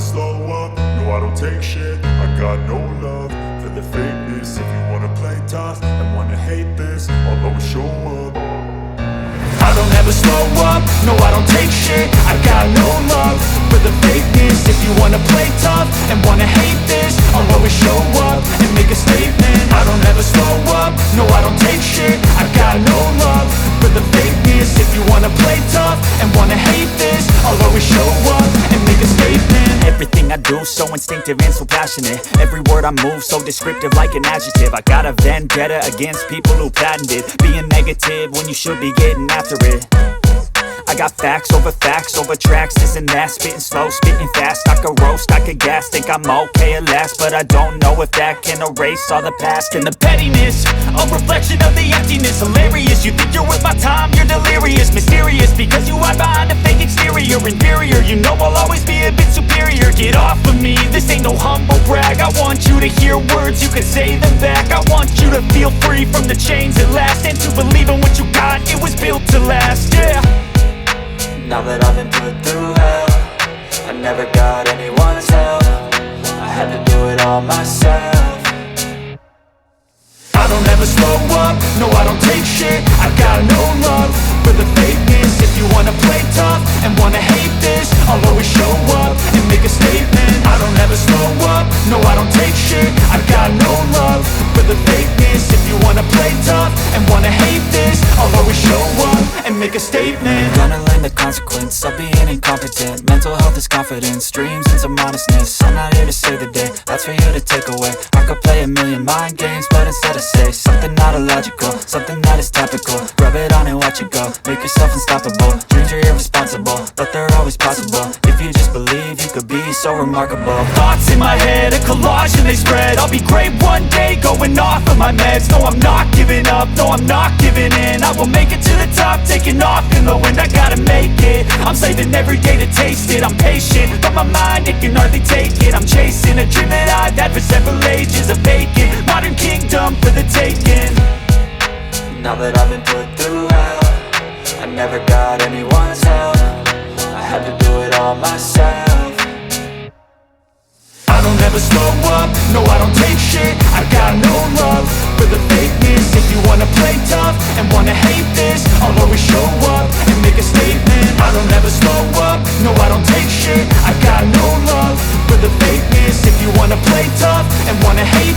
slow up, no I don't take shit. I got no love for the fakeness. If you wanna play tough and wanna hate this, I'll always show up. I don't ever slow up, no I don't take shit. I got no love for the fakeness. If you wanna play tough and wanna hate this, I'll always show up and make a statement. I don't ever slow up, no I don't take shit. I got no love for the fakeness. If you wanna play tough and wanna hate this, I'll always show up and make a statement. Everything I do so instinctive and so passionate. Every word I move so descriptive like an adjective. I got a vendetta against people who patented being negative when you should be getting after it. I got facts over tracks, this and that. Spitting slow, spitting fast, I could roast, I could gas. Think I'm okay at last, but I don't know if that can erase all the past. And the pettiness, a reflection of the emptiness. Hilarious, you think you're worth my time, you're delirious. Mysterious, because you hide behind a fake exterior. Inferior, you know I'll always be a bit superior. Get off of me, this ain't no humble brag. I want you to hear words, you can say them back. I want you to feel free from the chains at last, and to believe in what you got, it was built to last, yeah. Now that I've been put through hell, I never got anyone's help. I had to do it all myself. I don't ever slow up, no I don't take shit. I got no love for the fakeness. If you wanna play tough and wanna hate this, I'll always show up and make a statement. I don't ever slow up, no I don't take shit. I got no love for the fakeness. If you wanna play tough and wanna hate this, I'll always show up and make a statement. Gonna learn the consequence of being incompetent. Mental health is confidence, dreams and some honestness. I'm not here to save the day, that's for you to take away. I could play a million mind games, but instead I say something not illogical, something that is topical. Rub it on and watch it go, make yourself unstoppable. Dreams are irresponsible, but they're always possible. If you just believe, you could be so remarkable. Thoughts in my head, a collage and they spread. I'll be great one day, going off of my meds. No, I'm not giving up, no, I'm not giving in. I will make it to the top, taking off in the wind. I gotta make it, I'm saving every day to taste it. I'm patient, but my mind, it can hardly take it. I'm chasing a dream that I've had for several ages. A vacant, modern kingdom for the taking. Now that I've been put through hell, I never got anyone's help. I had to do it all myself. I don't ever slow up, no I don't take shit. I got no love for the fakeness. If you wanna play tough and wanna hate this, I'll always show up and make a statement. I don't ever slow up, no I don't take shit. I got no love for the fakeness. If you wanna play tough and wanna hate